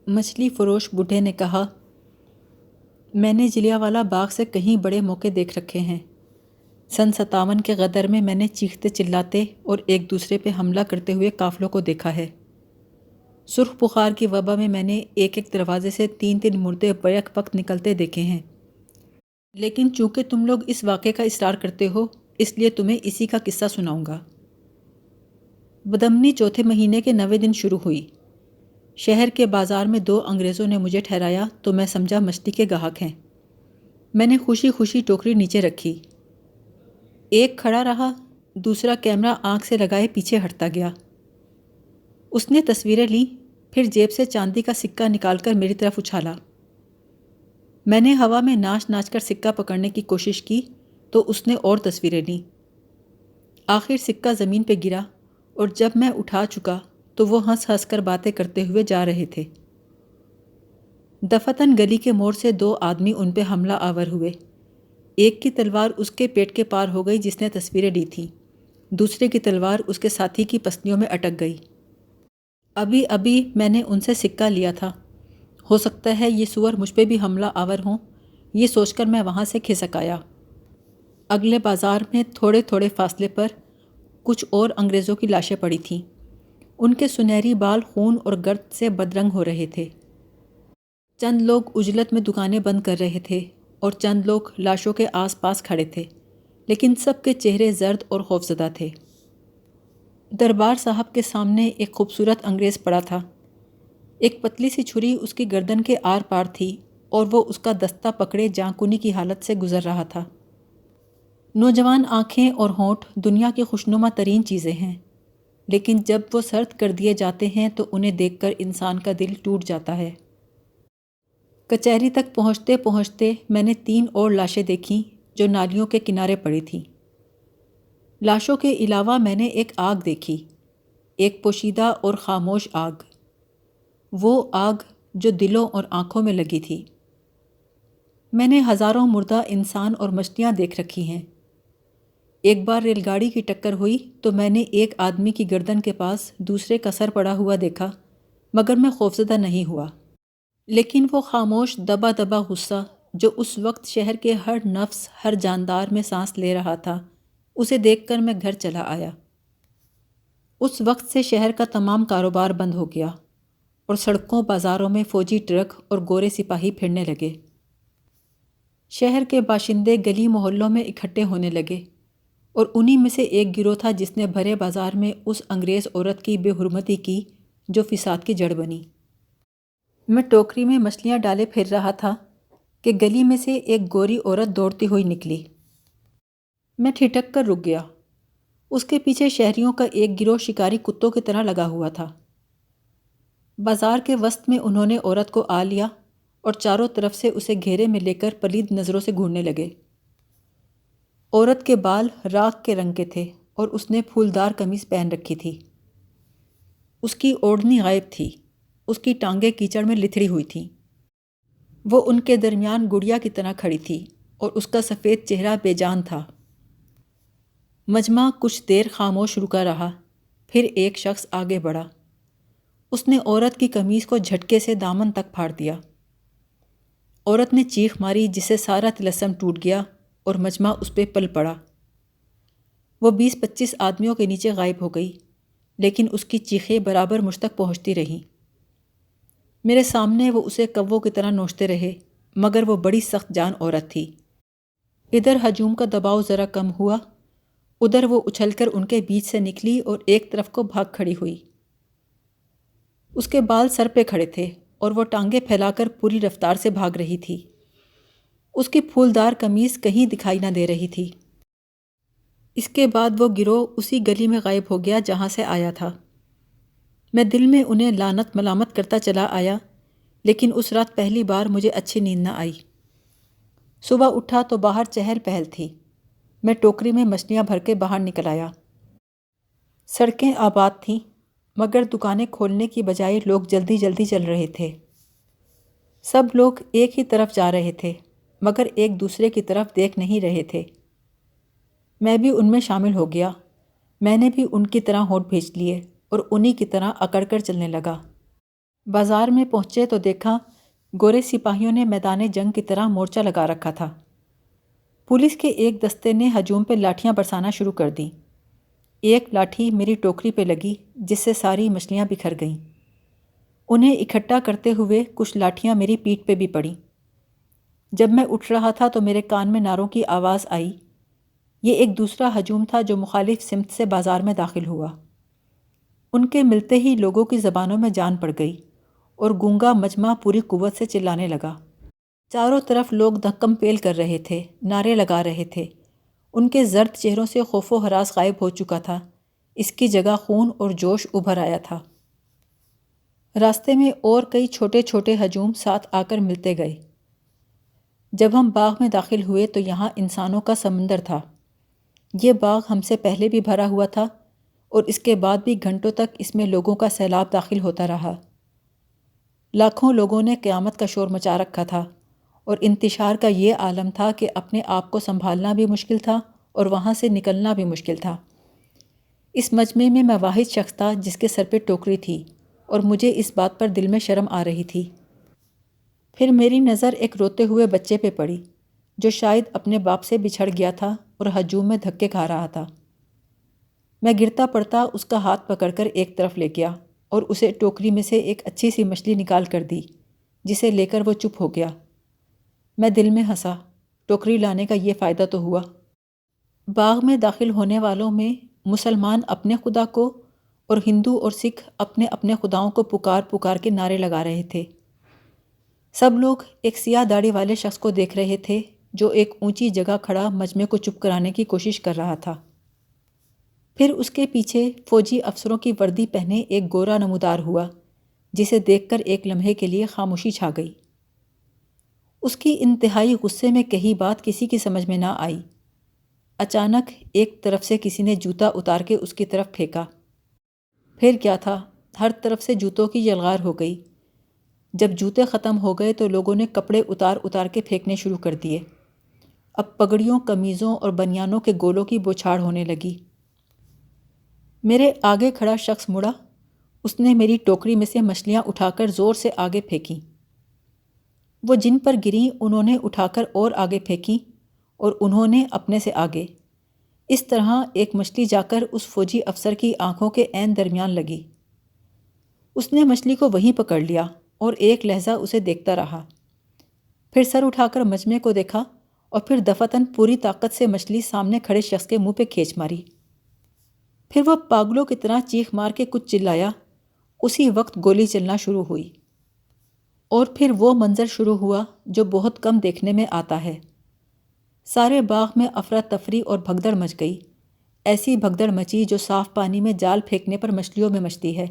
مچھلی فروش بوڑھے نے کہا، میں نے جلیانوالہ باغ سے کہیں بڑے موقع دیکھ رکھے ہیں۔ سن 57 کے غدر میں نے چیختے چلاتے اور ایک دوسرے پہ حملہ کرتے ہوئے قافلوں کو دیکھا ہے۔ سرخ بخار کی وبا میں نے ایک ایک دروازے سے 3 مردے بیک وقت نکلتے دیکھے ہیں۔ لیکن چونکہ تم لوگ اس واقعے کا اصرار کرتے ہو، اس لیے تمہیں اسی کا قصہ سناؤں گا۔ بدمنی چوتھے مہینے کے 9ویں دن شروع ہوئی۔ شہر کے بازار میں 2 انگریزوں نے مجھے ٹھہرایا تو میں سمجھا مچھلی کے گاہک ہیں۔ میں نے خوشی خوشی ٹوکری نیچے رکھی۔ ایک کھڑا رہا، دوسرا کیمرہ آنکھ سے لگائے پیچھے ہٹتا گیا۔ اس نے تصویریں لیں، پھر جیب سے چاندی کا سکہ نکال کر میری طرف اچھالا۔ میں نے ہوا میں ناچ ناچ کر سکہ پکڑنے کی کوشش کی تو اس نے اور تصویریں لیں۔ آخر سکہ زمین پہ گرا اور جب میں اٹھا چکا تو وہ ہنس ہنس کر باتیں کرتے ہوئے جا رہے تھے۔ دفتن گلی کے موڑ سے 2 آدمی ان پہ حملہ آور ہوئے۔ ایک کی تلوار اس کے پیٹ کے پار ہو گئی جس نے تصویریں لی تھیں، دوسرے کی تلوار اس کے ساتھی کی پسلیوں میں اٹک گئی۔ ابھی ابھی میں نے ان سے سکہ لیا تھا، ہو سکتا ہے یہ سور مجھ پہ بھی حملہ آور ہوں، یہ سوچ کر میں وہاں سے کھسک آیا۔ اگلے بازار میں تھوڑے تھوڑے فاصلے پر کچھ اور انگریزوں کی لاشیں پڑی تھیں۔ ان کے سنہری بال خون اور گرد سے بدرنگ ہو رہے تھے۔ چند لوگ عجلت میں دکانیں بند کر رہے تھے اور چند لوگ لاشوں کے آس پاس کھڑے تھے، لیکن سب کے چہرے زرد اور خوفزدہ تھے۔ دربار صاحب کے سامنے ایک خوبصورت انگریز پڑا تھا۔ ایک پتلی سی چھری اس کی گردن کے آر پار تھی اور وہ اس کا دستہ پکڑے جاں کنی کی حالت سے گزر رہا تھا۔ نوجوان آنکھیں اور ہونٹ دنیا کی خوشنما ترین چیزیں ہیں، لیکن جب وہ سرد کر دیے جاتے ہیں تو انہیں دیکھ کر انسان کا دل ٹوٹ جاتا ہے۔ کچہری تک پہنچتے پہنچتے میں نے 3 اور لاشیں دیکھیں جو نالیوں کے کنارے پڑی تھیں۔ لاشوں کے علاوہ میں نے ایک آگ دیکھی، ایک پوشیدہ اور خاموش آگ، وہ آگ جو دلوں اور آنکھوں میں لگی تھی۔ میں نے ہزاروں مردہ انسان اور مچھلیاں دیکھ رکھی ہیں۔ ایک بار ریل گاڑی کی ٹکر ہوئی تو میں نے ایک آدمی کی گردن کے پاس دوسرے کا سر پڑا ہوا دیکھا، مگر میں خوفزدہ نہیں ہوا۔ لیکن وہ خاموش دبا دبا غصہ جو اس وقت شہر کے ہر نفس، ہر جاندار میں سانس لے رہا تھا، اسے دیکھ کر میں گھر چلا آیا۔ اس وقت سے شہر کا تمام کاروبار بند ہو گیا اور سڑکوں بازاروں میں فوجی ٹرک اور گورے سپاہی پھرنے لگے۔ شہر کے باشندے گلی محلوں میں اکٹھے ہونے لگے اور انہی میں سے ایک گروہ تھا جس نے بھرے بازار میں اس انگریز عورت کی بے حرمتی کی جو فساد کی جڑ بنی۔ میں ٹوکری میں مچھلیاں ڈالے پھر رہا تھا کہ گلی میں سے ایک گوری عورت دوڑتی ہوئی نکلی۔ میں ٹھٹک کر رک گیا۔ اس کے پیچھے شہریوں کا ایک گروہ شکاری کتوں کی طرح لگا ہوا تھا۔ بازار کے وسط میں انہوں نے عورت کو آ لیا اور چاروں طرف سے اسے گھیرے میں لے کر پلید نظروں سے گھورنے لگے۔ عورت کے بال راکھ کے رنگ کے تھے اور اس نے پھولدار قمیص پہن رکھی تھی۔ اس کی اوڑھنی غائب تھی، اس کی ٹانگیں کیچڑ میں لتھڑی ہوئی تھیں۔ وہ ان کے درمیان گڑیا کی طرح کھڑی تھی اور اس کا سفید چہرہ بے جان تھا۔ مجمع کچھ دیر خاموش رکا رہا، پھر ایک شخص آگے بڑھا۔ اس نے عورت کی قمیص کو جھٹکے سے دامن تک پھاڑ دیا۔ عورت نے چیخ ماری جس سے سارا طلسم ٹوٹ گیا اور مجمع اس پہ پل پڑا۔ وہ 20-25 آدمیوں کے نیچے غائب ہو گئی، لیکن اس کی چیخیں برابر مجھ تک پہنچتی رہیں۔ میرے سامنے وہ اسے کووں کی طرح نوچتے رہے، مگر وہ بڑی سخت جان عورت تھی۔ ادھر ہجوم کا دباؤ ذرا کم ہوا، ادھر وہ اچھل کر ان کے بیچ سے نکلی اور ایک طرف کو بھاگ کھڑی ہوئی۔ اس کے بال سر پہ کھڑے تھے اور وہ ٹانگیں پھیلا کر پوری رفتار سے بھاگ رہی تھی۔ اس کی پھولدار قمیص کہیں دکھائی نہ دے رہی تھی۔ اس کے بعد وہ گروہ اسی گلی میں غائب ہو گیا جہاں سے آیا تھا۔ میں دل میں انہیں لعنت ملامت کرتا چلا آیا، لیکن اس رات پہلی بار مجھے اچھی نیند نہ آئی۔ صبح اٹھا تو باہر چہل پہل تھی۔ میں ٹوکری میں مچھلیاں بھر کے باہر نکل آیا۔ سڑکیں آباد تھیں، مگر دکانیں کھولنے کی بجائے لوگ جلدی جلدی چل رہے تھے۔ سب لوگ ایک ہی طرف جا رہے تھے، مگر ایک دوسرے کی طرف دیکھ نہیں رہے تھے۔ میں بھی ان میں شامل ہو گیا۔ میں نے بھی ان کی طرح ہونٹ بھیج لیے اور انہی کی طرح اکڑ کر چلنے لگا۔ بازار میں پہنچے تو دیکھا گورے سپاہیوں نے میدان جنگ کی طرح مورچہ لگا رکھا تھا۔ پولیس کے ایک دستے نے ہجوم پہ لاٹھیاں برسانا شروع کر دیں۔ ایک لاٹھی میری ٹوکری پہ لگی جس سے ساری مچھلیاں بکھر گئیں۔ انہیں اکٹھا کرتے ہوئے کچھ لاٹھیاں میری پیٹھ پہ بھی پڑیں۔ جب میں اٹھ رہا تھا تو میرے کان میں نعروں کی آواز آئی۔ یہ ایک دوسرا ہجوم تھا جو مخالف سمت سے بازار میں داخل ہوا۔ ان کے ملتے ہی لوگوں کی زبانوں میں جان پڑ گئی اور گونگا مجمع پوری قوت سے چلانے لگا۔ چاروں طرف لوگ دھکم پیل کر رہے تھے، نعرے لگا رہے تھے۔ ان کے زرد چہروں سے خوف و ہراس غائب ہو چکا تھا، اس کی جگہ خون اور جوش ابھر آیا تھا۔ راستے میں اور کئی چھوٹے چھوٹے ہجوم ساتھ آ کر ملتے گئے۔ جب ہم باغ میں داخل ہوئے تو یہاں انسانوں کا سمندر تھا۔ یہ باغ ہم سے پہلے بھی بھرا ہوا تھا اور اس کے بعد بھی گھنٹوں تک اس میں لوگوں کا سیلاب داخل ہوتا رہا۔ لاکھوں لوگوں نے قیامت کا شور مچا رکھا تھا اور انتشار کا یہ عالم تھا کہ اپنے آپ کو سنبھالنا بھی مشکل تھا اور وہاں سے نکلنا بھی مشکل تھا۔ اس مجمع میں واحد شخص تھا جس کے سر پہ ٹوکری تھی اور مجھے اس بات پر دل میں شرم آ رہی تھی۔ پھر میری نظر ایک روتے ہوئے بچے پہ پڑی جو شاید اپنے باپ سے بچھڑ گیا تھا اور ہجوم میں دھکے کھا رہا تھا۔ میں گرتا پڑتا اس کا ہاتھ پکڑ کر ایک طرف لے گیا اور اسے ٹوکری میں سے ایک اچھی سی مچھلی نکال کر دی، جسے لے کر وہ چپ ہو گیا۔ میں دل میں ہنسا، ٹوکری لانے کا یہ فائدہ تو ہوا۔ باغ میں داخل ہونے والوں میں مسلمان اپنے خدا کو اور ہندو اور سکھ اپنے اپنے خداؤں کو پکار پکار کے نعرے لگا رہے تھے۔ سب لوگ ایک سیاہ داڑھی والے شخص کو دیکھ رہے تھے جو ایک اونچی جگہ کھڑا مجمع کو چپ کرانے کی کوشش کر رہا تھا۔ پھر اس کے پیچھے فوجی افسروں کی وردی پہنے ایک گورا نمودار ہوا جسے دیکھ کر ایک لمحے کے لیے خاموشی چھا گئی۔ اس کی انتہائی غصے میں کہی بات کسی کی سمجھ میں نہ آئی۔ اچانک ایک طرف سے کسی نے جوتا اتار کے اس کی طرف پھینکا۔ پھر کیا تھا، ہر طرف سے جوتوں کی یلغار ہو گئی۔ جب جوتے ختم ہو گئے تو لوگوں نے کپڑے اتار اتار کے پھینکنے شروع کر دیے۔ اب پگڑیوں، قمیضوں اور بنیانوں کے گولوں کی بوچھاڑ ہونے لگی۔ میرے آگے کھڑا شخص مڑا، اس نے میری ٹوکری میں سے مچھلیاں اٹھا کر زور سے آگے پھینکیں۔ وہ جن پر گریں انہوں نے اٹھا کر اور آگے پھینکیں اور انہوں نے اپنے سے آگے۔ اس طرح ایک مچھلی جا کر اس فوجی افسر کی آنکھوں کے عین درمیان لگی۔ اس نے مچھلی کو وہیں پکڑ لیا اور ایک لہجہ اسے دیکھتا رہا، پھر سر اٹھا کر مجمع کو دیکھا اور پھر دفعتاً پوری طاقت سے مچھلی سامنے کھڑے شخص کے منہ پہ کھینچ ماری۔ پھر وہ پاگلوں کی طرح چیخ مار کے کچھ چلایا۔ اسی وقت گولی چلنا شروع ہوئی اور پھر وہ منظر شروع ہوا جو بہت کم دیکھنے میں آتا ہے۔ سارے باغ میں افراتفری اور بھگدڑ مچ گئی، ایسی بھگدڑ مچی جو صاف پانی میں جال پھینکنے پر مچھلیوں میں مچتی ہے۔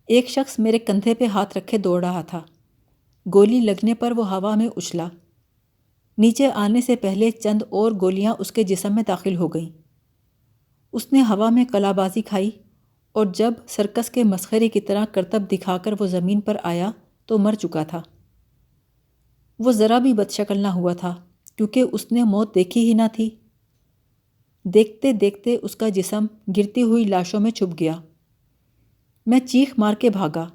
ایک شخص میرے کندھے پہ ہاتھ رکھے دوڑ رہا تھا۔ گولی لگنے پر وہ ہوا میں اچھلا۔ نیچے آنے سے پہلے چند اور گولیاں اس کے جسم میں داخل ہو گئیں۔ اس نے ہوا میں قلا بازی کھائی اور جب سرکس کے مسخرے کی طرح کرتب دکھا کر وہ زمین پر آیا تو مر چکا تھا۔ وہ ذرا بھی بدشکل نہ ہوا تھا کیونکہ اس نے موت دیکھی ہی نہ تھی۔ دیکھتے دیکھتے اس کا جسم گرتی ہوئی لاشوں میں چھپ گیا۔ میں چیخ مار کے بھاگا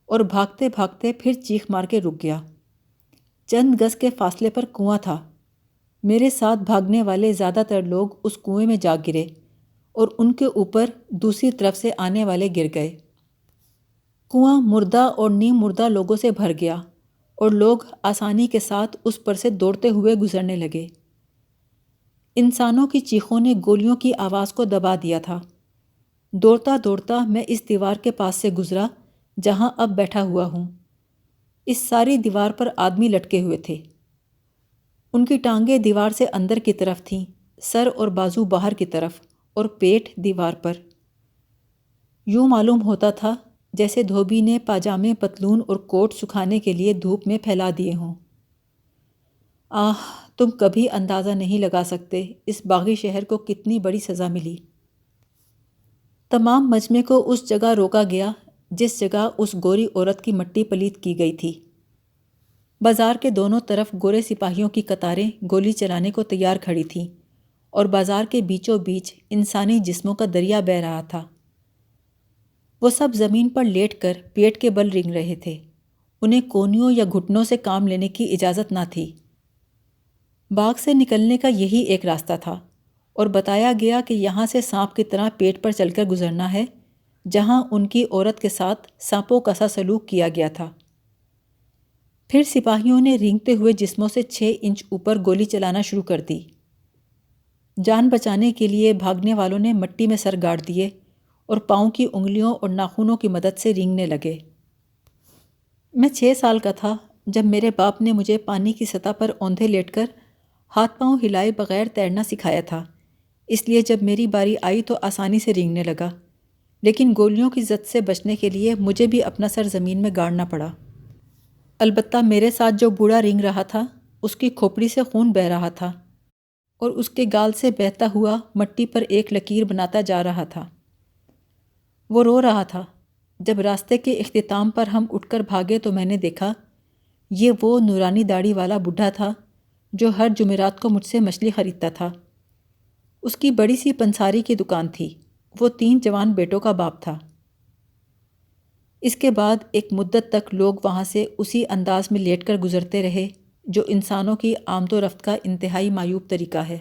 اور بھاگتے بھاگتے پھر چیخ مار کے رک گیا۔ چند گز کے فاصلے پر کنواں تھا۔ میرے ساتھ بھاگنے والے زیادہ تر لوگ اس کنویں میں جا گرے اور ان کے اوپر دوسری طرف سے آنے والے گر گئے۔ کنواں مردہ اور نیم مردہ لوگوں سے بھر گیا اور لوگ آسانی کے ساتھ اس پر سے دوڑتے ہوئے گزرنے لگے۔ انسانوں کی چیخوں نے گولیوں کی آواز کو دبا دیا تھا۔ دوڑتا دوڑتا میں اس دیوار کے پاس سے گزرا جہاں اب بیٹھا ہوا ہوں۔ اس ساری دیوار پر آدمی لٹکے ہوئے تھے۔ ان کی ٹانگیں دیوار سے اندر کی طرف تھیں، سر اور بازو باہر کی طرف اور پیٹ دیوار پر۔ یوں معلوم ہوتا تھا جیسے دھوبی نے پاجامے، پتلون اور کوٹ سکھانے کے لیے دھوپ میں پھیلا دیے ہوں۔ آہ، تم کبھی اندازہ نہیں لگا سکتے اس باغی شہر کو کتنی بڑی سزا ملی۔ تمام مجمع کو اس جگہ روکا گیا جس جگہ اس گوری عورت کی مٹی پلیت کی گئی تھی۔ بازار کے دونوں طرف گورے سپاہیوں کی قطاریں گولی چلانے کو تیار کھڑی تھیں اور بازار کے بیچوں بیچ انسانی جسموں کا دریا بہہ رہا تھا۔ وہ سب زمین پر لیٹ کر پیٹ کے بل رینگ رہے تھے۔ انہیں کونیوں یا گھٹنوں سے کام لینے کی اجازت نہ تھی۔ باغ سے نکلنے کا یہی ایک راستہ تھا، اور بتایا گیا کہ یہاں سے سانپ کی طرح پیٹ پر چل کر گزرنا ہے، جہاں ان کی عورت کے ساتھ سانپوں کا سا سلوک کیا گیا تھا۔ پھر سپاہیوں نے رینگتے ہوئے جسموں سے 6 انچ اوپر گولی چلانا شروع کر دی۔ جان بچانے کے لیے بھاگنے والوں نے مٹی میں سر گاڑ دیے اور پاؤں کی انگلیوں اور ناخنوں کی مدد سے رینگنے لگے۔ میں 6 سال کا تھا جب میرے باپ نے مجھے پانی کی سطح پر اوندھے لیٹ کر ہاتھ پاؤں ہلائے بغیر تیرنا سکھایا تھا، اس لیے جب میری باری آئی تو آسانی سے رینگنے لگا، لیکن گولیوں کی زد سے بچنے کے لیے مجھے بھی اپنا سر زمین میں گاڑنا پڑا۔ البتہ میرے ساتھ جو بوڑھا رینگ رہا تھا، اس کی کھوپڑی سے خون بہہ رہا تھا اور اس کے گال سے بہتا ہوا مٹی پر ایک لکیر بناتا جا رہا تھا۔ وہ رو رہا تھا۔ جب راستے کے اختتام پر ہم اٹھ کر بھاگے تو میں نے دیکھا یہ وہ نورانی داڑھی والا بڈھا تھا جو ہر جمعرات کو مجھ سے مچھلی خریدتا تھا۔ اس کی بڑی سی پنساری کی دکان تھی۔ وہ 3 جوان بیٹوں کا باپ تھا۔ اس کے بعد ایک مدت تک لوگ وہاں سے اسی انداز میں لیٹ کر گزرتے رہے جو انسانوں کی آمد و رفت کا انتہائی معیوب طریقہ ہے۔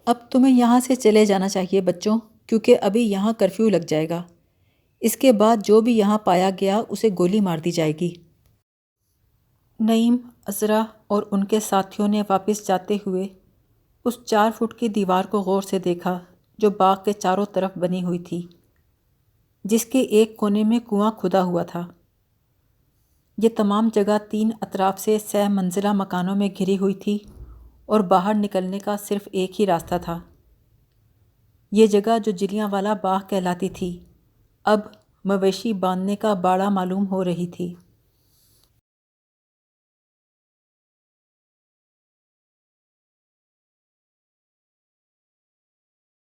اب تمہیں یہاں سے چلے جانا چاہیے بچوں، کیونکہ ابھی یہاں کرفیو لگ جائے گا۔ اس کے بعد جو بھی یہاں پایا گیا اسے گولی مار دی جائے گی۔ نعیم، عذرا اور ان کے ساتھیوں نے واپس جاتے ہوئے اس 4 فٹ کی دیوار کو غور سے دیکھا جو باغ کے چاروں طرف بنی ہوئی تھی، جس کے ایک کونے میں کنواں کھدا ہوا تھا۔ یہ تمام جگہ 3 اطراف سے 100 منزلہ مکانوں میں گھری ہوئی تھی اور باہر نکلنے کا صرف ایک ہی راستہ تھا۔ یہ جگہ جو جلیانوالہ باغ کہلاتی تھی، اب مویشی باندھنے کا باڑہ معلوم ہو رہی تھی۔